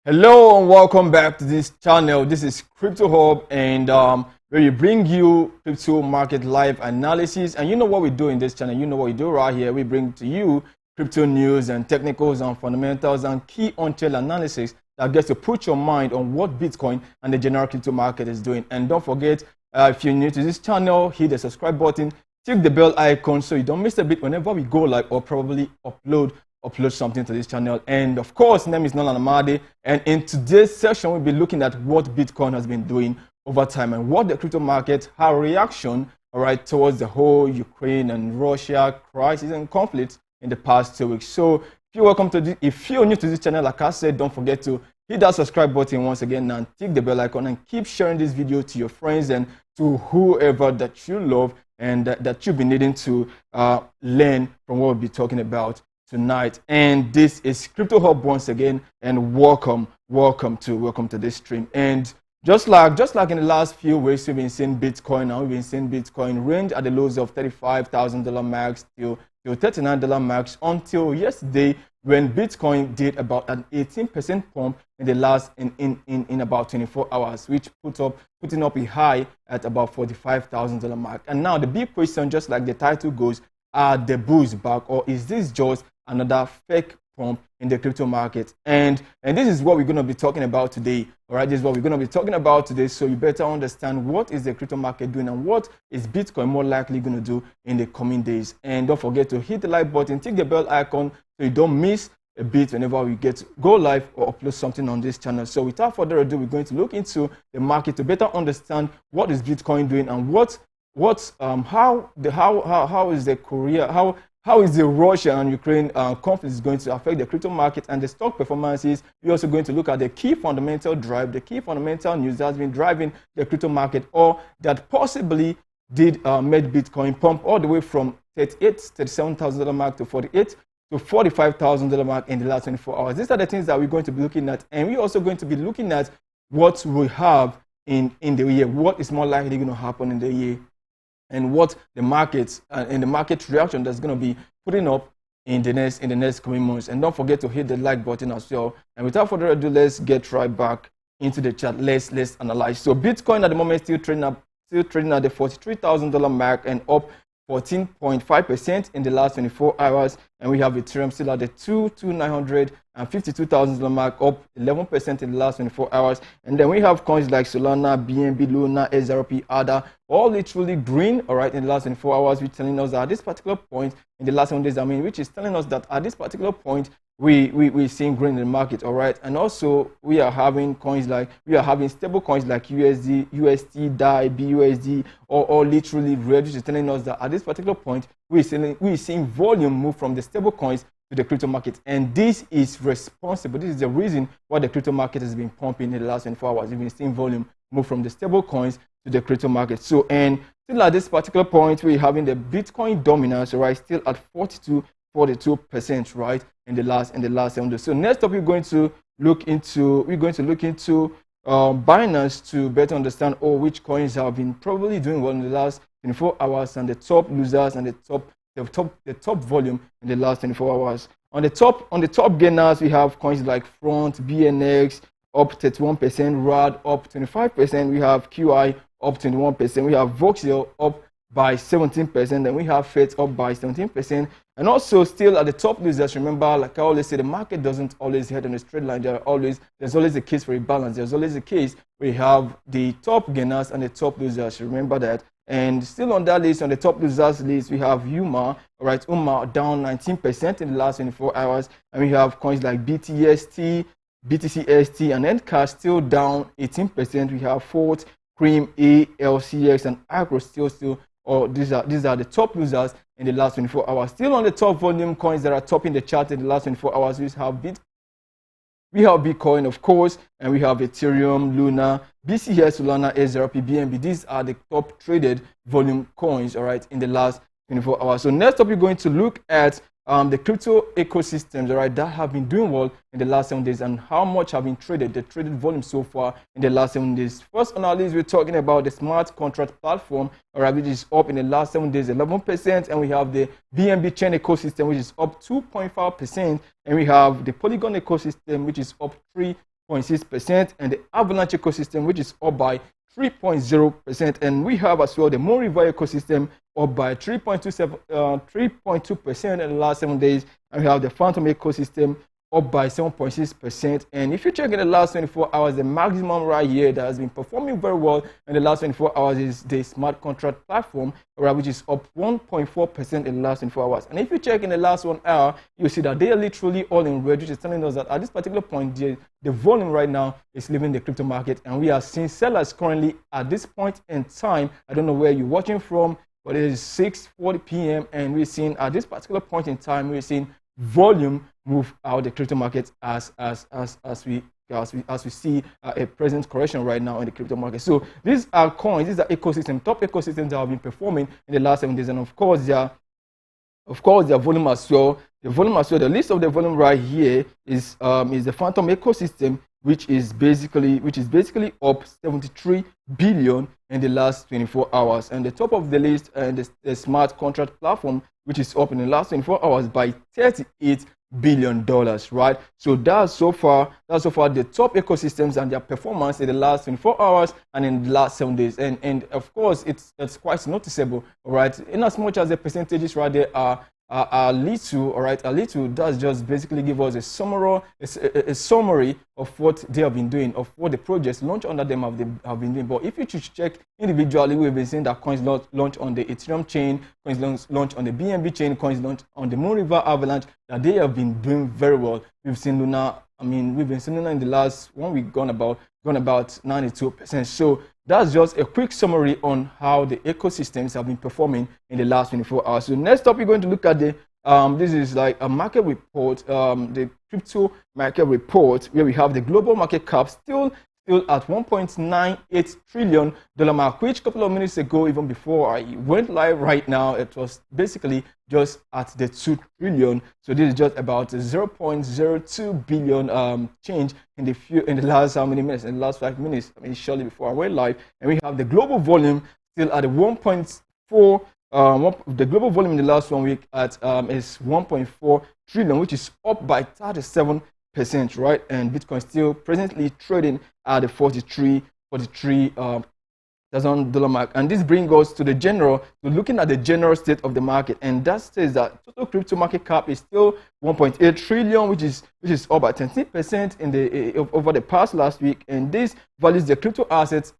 Hello and welcome back to this channel. This is Crypto Hub, and where we bring you crypto market live analysis. And you know what we do in this channel. You know what we do right here. We bring to you crypto news and technicals and fundamentals and key on-chain analysis that gets to put your mind on what Bitcoin and the general crypto market is doing. And don't forget, if you're new to this channel, hit the subscribe button, click the bell icon so you don't miss a bit whenever we go live or probably upload something to this channel. And of course, name is Nolan Amadi, and in today's session we'll be looking at what Bitcoin has been doing over time and what the crypto market, how reaction towards the whole Ukraine and Russia crisis and conflict in the past 2 weeks. So if you're new to this channel, like I said, don't forget to hit that subscribe button once again and click the bell icon and keep sharing this video to your friends and to whoever that you love and that you've been needing to learn from what we'll be talking about tonight. And this is Crypto Hub once again, and welcome to this stream. And just like in the last few weeks, we've been seeing Bitcoin range at the lows of $35,000 max till $39 max until yesterday, when Bitcoin did about an 18% pump in the last in about 24 hours, which putting up a high at about $45,000 mark. And now the big question, just like the title goes, are the bulls back, or is this just another fake pump in the crypto market? And this is what we're going to be talking about today. All right, this is what we're going to be talking about today. So you better understand what is the crypto market doing and what is Bitcoin more likely going to do in the coming days. And don't forget to hit the like button, click the bell icon so you don't miss a bit whenever we get to go live or upload something on this channel. So without further ado, we're going to look into the market to better understand what is Bitcoin doing and how is the Russia and Ukraine conflict is going to affect the crypto market and the stock performances. We're also going to look at the key fundamental news that has been driving the crypto market, or that possibly did made Bitcoin pump all the way from $37,000 mark to $45,000 mark in the last 24 hours. These are the things that we're going to be looking at, and we're also going to be looking at what we have in the year, what is more likely going to happen in the year, and what the markets and the market reaction that's going to be putting up in the next coming months. And don't forget to hit the like button as well. And without further ado, let's get right back into the chat. Let's analyze. So Bitcoin at the moment still trading at the $43,000 mark and up 14.5% in the last 24 hours. And we have Ethereum still at the $2,952,000 mark, up 11% in the last 24 hours. And then we have coins like Solana, BNB, Luna, XRP, ADA, all literally green, all right, in the last 24 hours, which telling us that at this particular point in the last 7 days, which is telling us that at this particular point, we're seeing green in the market, all right. And also we are having stable coins like USD, UST, DAI, BUSD, or literally red, which is telling us that at this particular point, we're seeing volume move from the stable coins to the crypto market. And this is responsible. This is the reason why the crypto market has been pumping in the last 24 hours. We've been seeing volume move from the stable coins to the crypto market. So, and still at this particular point, we're having the Bitcoin dominance, right, still at 42%, right, in the last 7 days. So next up, we're going to look into Binance to better understand which coins have been probably doing well in the last 24 hours and the top losers and the top volume in the last 24 hours. On the top gainers, we have coins like Front, BNX up 31%, RAD up 25%, we have QI up 21%, we have Voxel up by 17%, and we have FET up by 17%. And also still at the top losers, remember, like I always say, the market doesn't always head on a straight line. There's always a case for a balance. There's always a case where you have the top gainers and the top losers. Remember that. And still on that list, on the top losers list, we have UMA, all right, UMA down 19% in the last 24 hours. And we have coins like BTST, BTCST, and Ncash still down 18%. We have Fort, Cream, ALCX, and Agro still. These are the top losers in the last 24 hours. Still on the top volume coins that are topping the chart in the last 24 hours, we have Bitcoin, of course, and we have Ethereum, Luna, BCS, Solana, XRP, BNB. These are the top traded volume coins, all right, in the last 24 hours. So next up, we're going to look at the crypto ecosystems, all right, that have been doing well in the last 7 days and how much have been traded, the traded volume so far in the last 7 days. First on our list, we're talking about the smart contract platform, all right, which is up in the last 7 days 11%, and we have the BNB chain ecosystem, which is up 2.5%, and we have the Polygon ecosystem, which is up 3 6.6%, and the Avalanche ecosystem, which is up by 3.0%, and we have as well the Moon River ecosystem up by 3.2% in the last 7 days, and we have the Phantom ecosystem up by 7.6%. And if you check in the last 24 hours, the maximum right here that has been performing very well in the last 24 hours is the smart contract platform, right, which is up 1.4% in the last 24 hours. And if you check in the last 1 hour, you see that they are literally all in red, which is telling us that at this particular point, the volume right now is leaving the crypto market, and we are seeing sellers currently at this point in time. I don't know where you're watching from, but it is 6:40 p.m. and we're seeing at this particular point in time, we're seeing volume move out the crypto market as we see a present correction right now in the crypto market. So these are coins, these are ecosystems, top ecosystems that have been performing in the last 7 days, and of course their volume as well. The volume as well. The list of the volume right here is the Phantom ecosystem, which is basically up 73 billion in the last 24 hours, and the top of the list and the smart contract platform, which is up in the last 24 hours by $38 billion, right? So that's so far the top ecosystems and their performance in the last 24 hours and in the last 7 days, and of course it's quite noticeable, all right? In as much as the percentages right there are little, all right, a little, does just basically give us a summary of what they have been doing, of what the projects launched under them have been doing. But if you should check individually, we've been seeing that coins launch on the Ethereum chain, coins launch on the BNB chain, coins launch on the Moon River Avalanche, that they have been doing very well. We've seen Luna, we've been seeing Luna in the last 1 week gone about 92%. So that's just a quick summary on how the ecosystems have been performing in the last 24 hours. So next up, we're going to look at the this is like a market report, the crypto market report, where we have the global market cap still at $1.98 trillion mark, which a couple of minutes ago, even before I went live right now, it was basically just at the 2 trillion. So this is just about 0.02 billion change in the last how many minutes? In the last 5 minutes, shortly before I went live. And we have the global volume still at 1.4. The global volume in the last 1 week at is 1.4 trillion, which is up by 37%, right? And Bitcoin still presently trading at the $43,000 mark. And this brings us to looking at the general state of the market, and that says that total crypto market cap is still 1.8 trillion, which is up by 10% over the past last week. And this values the crypto assets.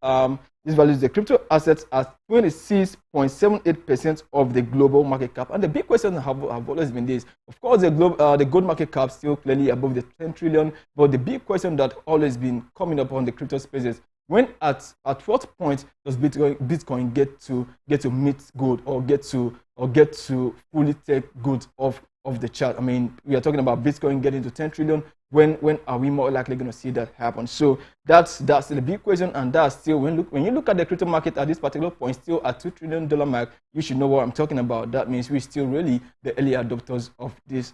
This values the crypto assets at 26.78% of the global market cap. And the big question have always been this. Of course, the gold market cap still clearly above the 10 trillion. But the big question that always been coming up on the crypto spaces, when at what point does Bitcoin get to meet gold, or get to fully take gold off the chart? We are talking about Bitcoin getting to 10 trillion. When are we more likely going to see that happen? So that's the big question, and that's still when you look at the crypto market at this particular point, still at $2 trillion mark, you should know what I'm talking about. That means we're still really the early adopters of this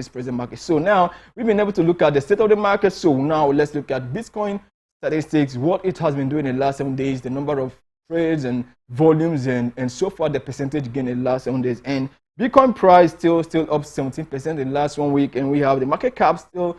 present market. So now we've been able to look at the state of the market. So now let's look at Bitcoin statistics, what it has been doing in the last 7 days, the number of trades and volumes, and so far the percentage gain in the last 7 days. And Bitcoin price still up 17% in the last 1 week, and we have the market cap still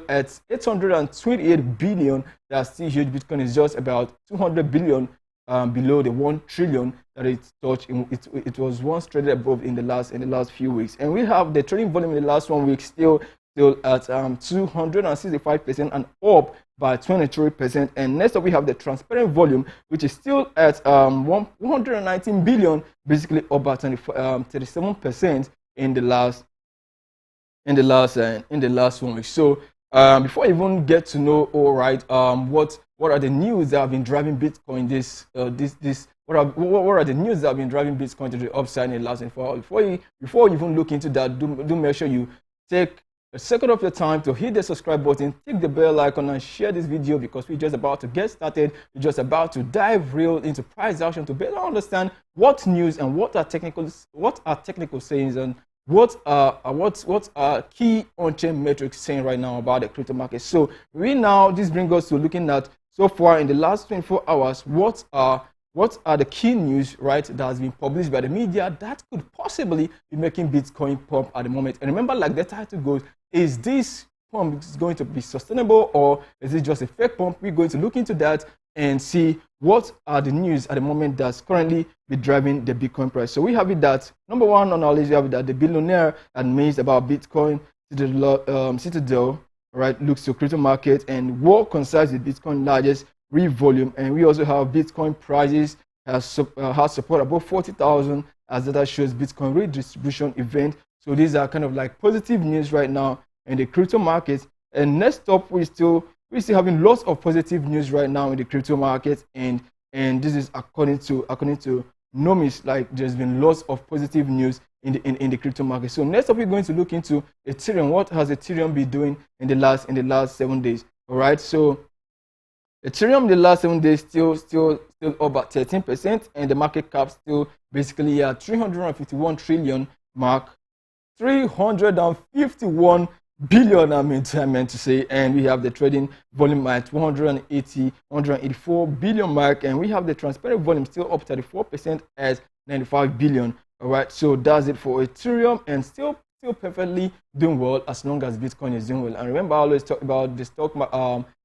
at 828 billion. That's still huge. Bitcoin is just about 200 billion below the 1 trillion that it touched. It was once traded above in the last few weeks. And we have the trading volume in the last 1 week still at 265% and up by 23%. And next up, we have the transparent volume, which is still at 119 billion, basically up by 37% in the last 1 week. So before I even get to know, all right, what are the news that have been driving Bitcoin what are the news that have been driving Bitcoin to the upside in the last 24 hours? Before you even look into that, do make sure you take a second of your time to hit the subscribe button, click the bell icon, and share this video, because we're just about to get started. We're just about to dive real into price action to better understand what news and what are technical sayings, and what are key on-chain metrics saying right now about the crypto market. So this brings us to looking at so far in the last 24 hours, what are the key news, right, that has been published by the media that could possibly be making Bitcoin pump at the moment. And remember, like the title goes, is this pump is going to be sustainable, or is it just a fake pump? We're going to look into that and see what are the news at the moment that's currently be driving the Bitcoin price. So we have it that number one on our list, we have it that the billionaire admits about Bitcoin Citadel, right, looks to crypto market, and what concerns the Bitcoin largest real volume. And we also have Bitcoin prices has support above 40,000 as data shows Bitcoin redistribution event. So these are kind of like positive news right now in the crypto market. And next up, we're still having lots of positive news right now in the crypto market, and this is according to Nomis, like there's been lots of positive news in the crypto market. So next up, we're going to look into Ethereum. What has Ethereum been doing in the last 7 days? All right, so Ethereum in the last 7 days still up about 13%, and the market cap still basically at 351 trillion mark, 351 billion, I meant to say, and we have the trading volume at 184 billion mark, and we have the transparent volume still up 34% at 95 billion. All right, so that's it for Ethereum, and still perfectly doing well as long as Bitcoin is doing well. And remember, I always talk about the stock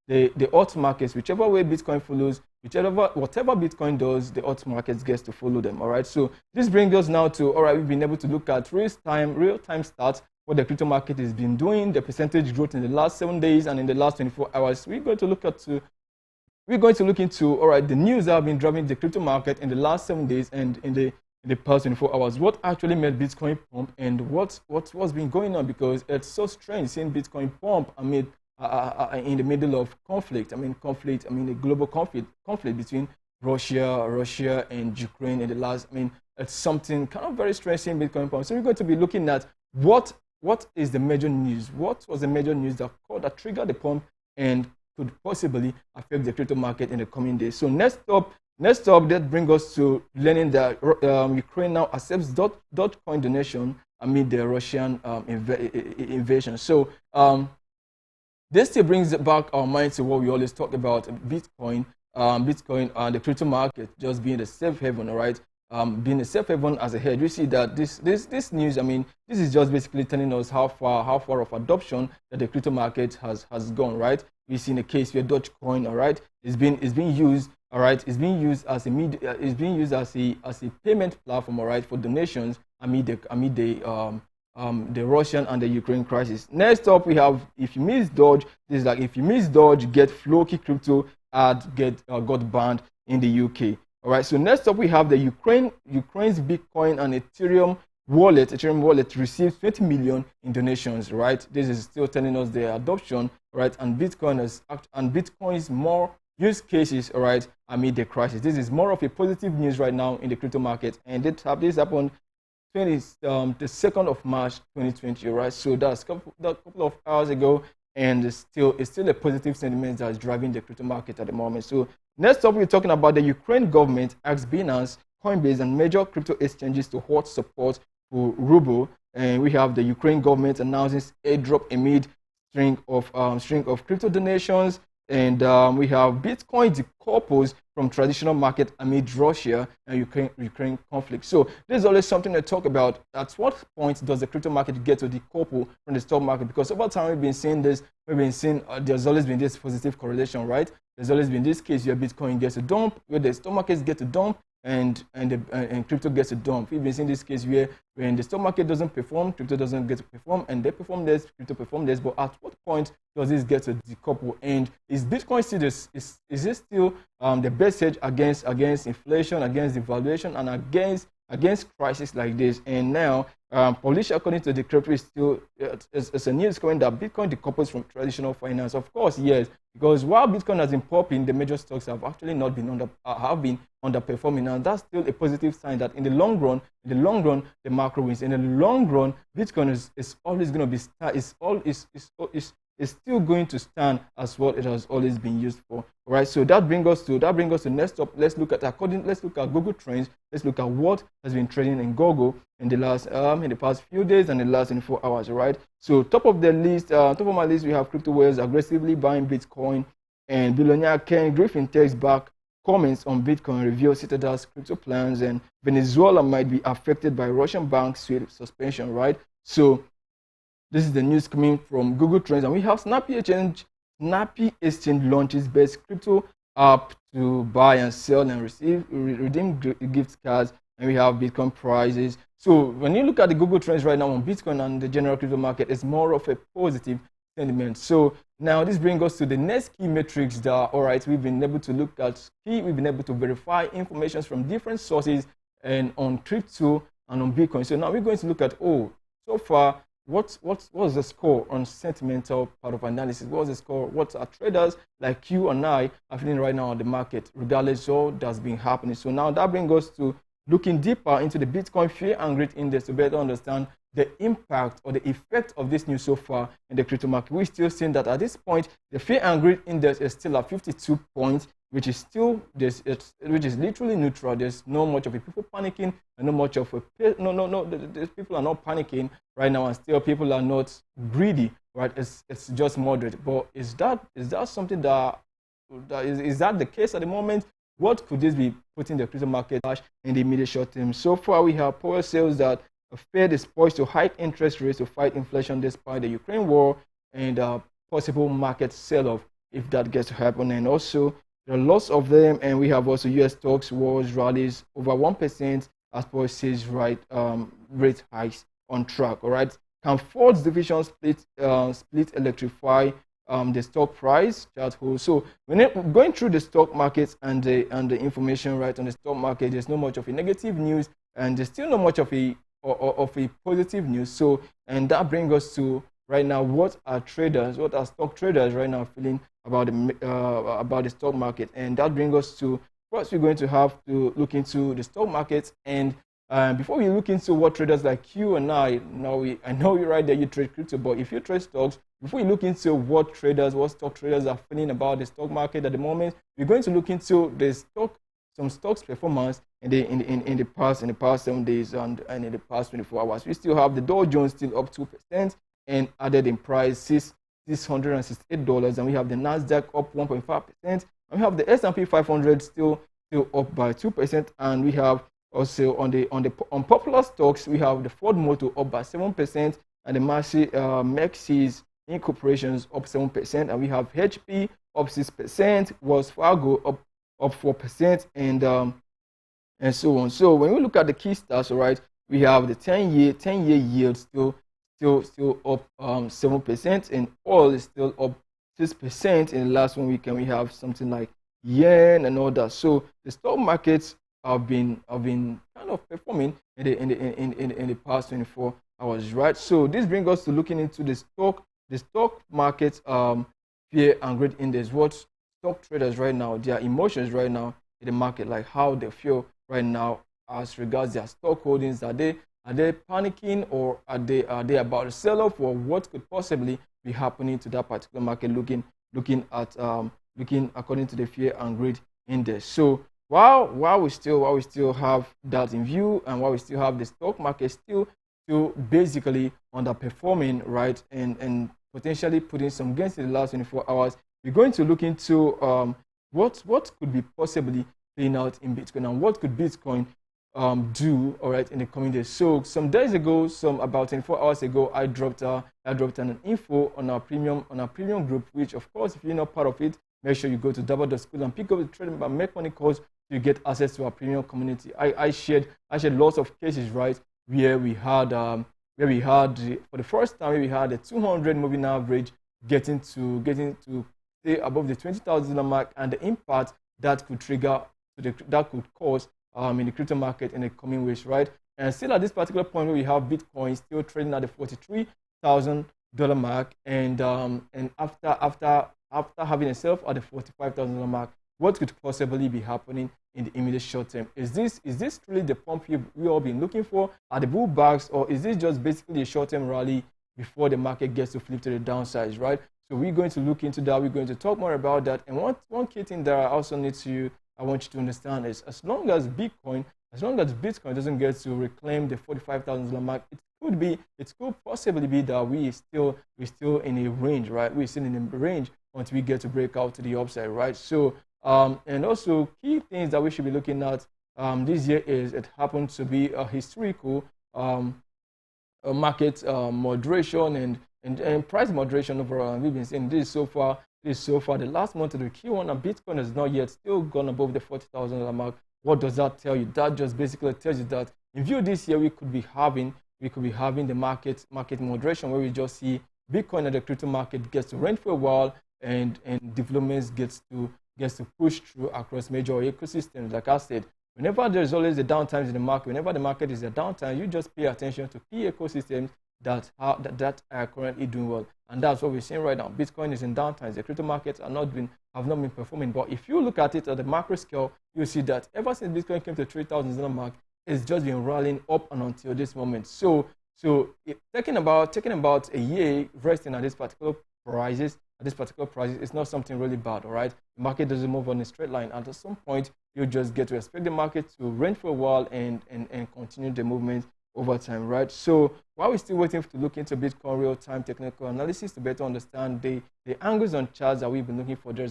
the alt markets, whichever way Bitcoin follows, whatever Bitcoin does, the alt markets gets to follow them. All right, so this brings us now to, all right, we've been able to look at real-time stats, what the crypto market has been doing, the percentage growth in the last 7 days and in the last 24 hours. We're going to look into, all right, the news that have been driving the crypto market in the last 7 days and in the past 24 hours. What actually made Bitcoin pump, and what's been going on, because it's so strange seeing Bitcoin pump amid in the middle of conflict. A global conflict between Russia and Ukraine in the last. It's something kind of very strange seeing Bitcoin pump. So we're going to be looking at what is the major news. What was the major news that triggered the pump and could possibly affect the crypto market in the coming days. So next up, that brings us to learning that Ukraine now accepts Dogecoin donation amid the Russian invasion. So this still brings back our mind to what we always talk about: Bitcoin and the crypto market just being the safe haven, all right? Being a safe haven as a head. We see that this news, this is just basically telling us how far of adoption that the crypto market has gone, right? We see in a case where Dogecoin, all right, is being used, all right, is being used as a payment platform, all right, for donations amid the Russian and the Ukraine crisis. Next up, we have, if you miss Doge, this is like, if you miss Doge, get Floki Crypto got banned in the UK. All right, so next up, we have the Ukraine's Bitcoin and Ethereum wallet received 20 million in donations, right? This is still telling us the adoption, right? And Bitcoin's more use cases, all right, amid the crisis. This is more of a positive news right now in the crypto market, and this happened the 2nd of March 2020, right? So that's a couple of hours ago, and it's still a positive sentiment that's driving the crypto market at the moment. So next up, we're talking about the Ukraine government asks Binance, Coinbase, and major crypto exchanges to halt support for ruble, and we have the Ukraine government announces airdrop amid string of crypto donations. And we have Bitcoin decouples from traditional market amid Russia and Ukraine conflict. So there's always something to talk about. At what point does the crypto market get to decouple from the stock market? Because over time we've been seeing there's always been this positive correlation, right? There's always been this case where Bitcoin gets a dump, where the stock markets get a dump, and crypto gets a dump. We've been seeing this case where when the stock market doesn't perform, crypto doesn't get to perform, and they perform less, crypto perform less. But at what point does this get to decouple? And is Bitcoin still is it still the best hedge against inflation, against devaluation, and against crisis like this? And now, published according to the crypto, is still it's a news coming that Bitcoin decouples from traditional finance. Of course, yes, because while Bitcoin has been popping, the major stocks have actually not been underperforming, and that's still a positive sign that in the long run, the macro wins. In the long run, Bitcoin is always going to be is still going to stand as what it has always been used for. All right, so that brings us to next up. Let's look at Google Trends. Let's look at what has been trading in Google in the past few days and the last 24 hours. All right, so top of my list, we have crypto whales aggressively buying Bitcoin, and billionaire Ken Griffin takes back comments on Bitcoin, reveals Citadel's crypto plans, and Venezuela might be affected by Russian bank sweep suspension. Right, so This is the news coming from Google Trends, and we have Snappy Exchange. Snappy Exchange launches best crypto app to buy and sell and redeem gift cards, and we have Bitcoin prices. So when you look at the Google Trends right now on Bitcoin and the general crypto market, it's more of a positive sentiment. So now this brings us to the next key metrics that, all right, we've been able to look at we've been able to verify information from different sources and on crypto and on Bitcoin. So now we're going to look at, so far, what was the score on sentimental part of analysis? What was the score? What are traders like you and I are feeling right now on the market, regardless of what that's been happening? So now that brings us to looking deeper into the Bitcoin Fear and Greed Index to better understand the impact or the effect of this news so far in the crypto market. We're still seeing that at this point, the Fear and Greed Index is still at 52 points, which is still which is literally neutral. There's no much of a people panicking, and no much of a the people are not panicking right now, and still people are not greedy, right? It's just moderate. But is that something that is that the case at the moment? What could this be putting the crypto market in the immediate short term? So far, we have power sales that Fed is poised to hike interest rates to fight inflation despite the Ukraine war and possible market sell-off if that gets to happen. And also, there are lots of them, and we have also U.S. stocks wars rallies over 1% as power says rate hikes on track. All right, can Ford's division split electrify the stock price chart hold? So when going through the stock markets and the information right on the stock market, there's not much of a negative news, and there's still not much of a positive news. So, and that brings us to right now, what are stock traders right now feeling about the stock market? And that brings us to first, we're going to have to look into the stock market. And before we look into what traders like you and I know you right there, you trade crypto, but if you trade stocks, before we look into what stock traders are feeling about the stock market at the moment, we're going to look into some stocks performance in the past 7 days and in the past 24 hours. We still have the Dow Jones still up 2% and added in price $668, and we have the Nasdaq up 1.5%, and we have the S&P 500 still up by 2%, and we have also on popular stocks we have the Ford Motor up by 7%, and the Maxis Incorporations up 7%, and we have HP up 6%, Wells Fargo up 4%, and so on. So when we look at the key stocks, all right, we have the 10-year yield still up 7%, and oil is still up 6%. In the last 1 week, and we have something like yen and all that. So the stock markets have been kind of performing in the past 24 hours, right? So this brings us to looking into the stock market fear and greed index. What stock traders right now, their emotions right now in the market, like how they feel right now as regards their stock holdings. Are they panicking, or are they about to sell off, or what could possibly be happening to that particular market? Looking according to the fear and greed index. So while we still have that in view, and while we still have the stock market still basically underperforming, right, and potentially putting some gains in the last 24 hours, we're going to look into what could be possibly playing out in Bitcoin, and what could Bitcoin do, all right, in the coming days. So some days ago, about 24 hours ago, I dropped an info on our premium group, which of course, if you're not part of it, make sure you go to double.school and pick up the trading by Make Money course to get access to our premium community. I shared lots of cases, right, where we had for the first time we had a 200 moving average getting to stay above the $20,000 mark, and the impact that could cause in the crypto market in the coming weeks, right? And still at this particular point where we have Bitcoin still trading at the $43,000 mark, and after having a sell at the $45,000 mark, what could possibly be happening in the immediate short term? Is this truly the pump we all been looking for at the bullbacks, or is this just basically a short-term rally before the market gets to flip to the downside, right? So we're going to look into that. We're going to talk more about that. And one key thing that I want you to understand is, as long as Bitcoin doesn't get to reclaim the $45,000 mark, it could possibly be that we're still in a range, right? We're still in a range until we get to break out to the upside, right? So and also key things that we should be looking at this year is, it happens to be a historical market moderation, and and price moderation overall. And we've been saying this so far. The last month of the Q1, and Bitcoin has not yet still gone above the $40,000 mark. What does that tell you? That just basically tells you that in view this year we could be having the market moderation, where we just see Bitcoin and the crypto market gets to rent for a while, and developments gets to push through across major ecosystems. Like I said, whenever there's always the downtimes in the market, whenever the market is a downtime, you just pay attention to key ecosystems that are currently doing well, and that's what we're seeing right now. Bitcoin is in downtimes. The crypto markets have not been performing. But if you look at it at the macro scale, you see that ever since Bitcoin came to $3,000 mark, it's just been rallying up and until this moment. So taking about a year resting at this particular prices, it's not something really bad. All right, the market doesn't move on a straight line, and at some point you just get to expect the market to rent for a while and continue the movement over time, right? So while we're still waiting to look into Bitcoin real-time technical analysis to better understand the angles on charts that we've been looking for, there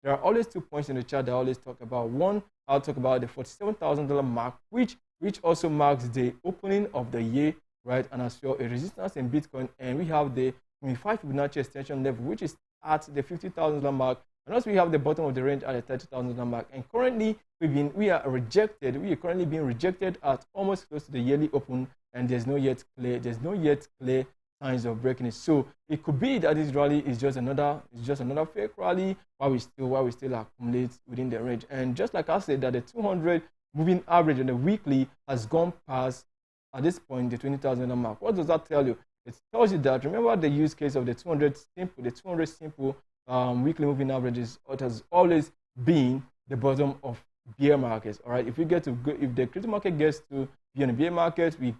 are always 2 points in the chart that I always talk about. One, I'll talk about the $47,000 mark, which also marks the opening of the year, right? And as well, a resistance in Bitcoin, and we have the 25 Fibonacci extension level, which is at the $50,000 mark. And also we have the bottom of the range at the $30,000 mark. And currently we are currently being rejected at almost close to the yearly open, and there's no yet clear signs of breaking it. So it could be that this rally is just another fake rally while we still accumulate within the range. And just like I said, that the 200 moving average on the weekly has gone past at this point the $20,000 mark. What does that tell you? It tells you that, remember the use case of the 200 simple weekly moving averages, it has always been the bottom of bear markets. All right, if the crypto market gets to be in a bear market, we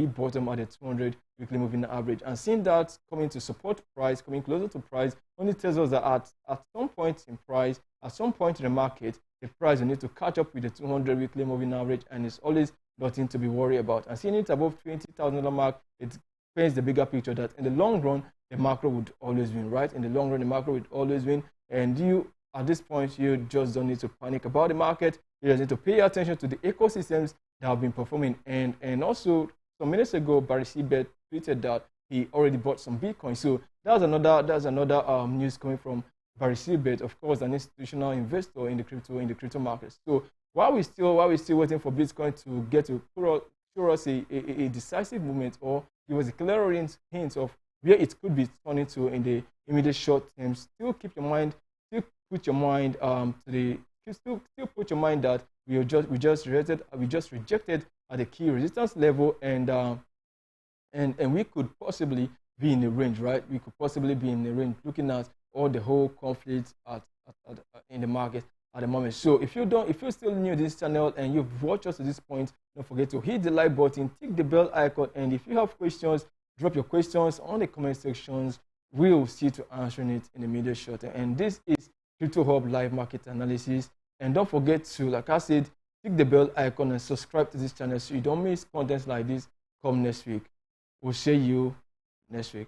bottom at the 200 weekly moving average. And seeing that coming to support price, coming closer to price, only tells us that at some point in price, at some point in the market, the price will need to catch up with the 200 weekly moving average, and it's always nothing to be worried about. And seeing it above $20,000 mark, it paints the bigger picture that in the long run, the macro would always win, right? In the long run, the macro would always win. And you, at this point, you just don't need to panic about the market. You just need to pay attention to the ecosystems that have been performing. And also, some minutes ago, Barry Seabed tweeted that he already bought some Bitcoin. So that's another news coming from Barry Seabed, of course, an institutional investor in the crypto market. So while we're still waiting for Bitcoin to get to show us a decisive movement, or give us a clear hint of where it could be turning to in the immediate short term, still put your mind that we just rejected at the key resistance level, and we could possibly be in the range, right? We could possibly be in the range, looking at all the whole conflicts in the market at the moment. So if you're still new to this channel and you've watched us to this point, don't forget to hit the like button, tick the bell icon, and if you have questions, drop your questions on the comment sections. We'll see to answering it in the immediate short term. And this is Crypto Hub live market analysis. And don't forget to, like I said, click the bell icon and subscribe to this channel so you don't miss contents like this come next week. We'll see you next week.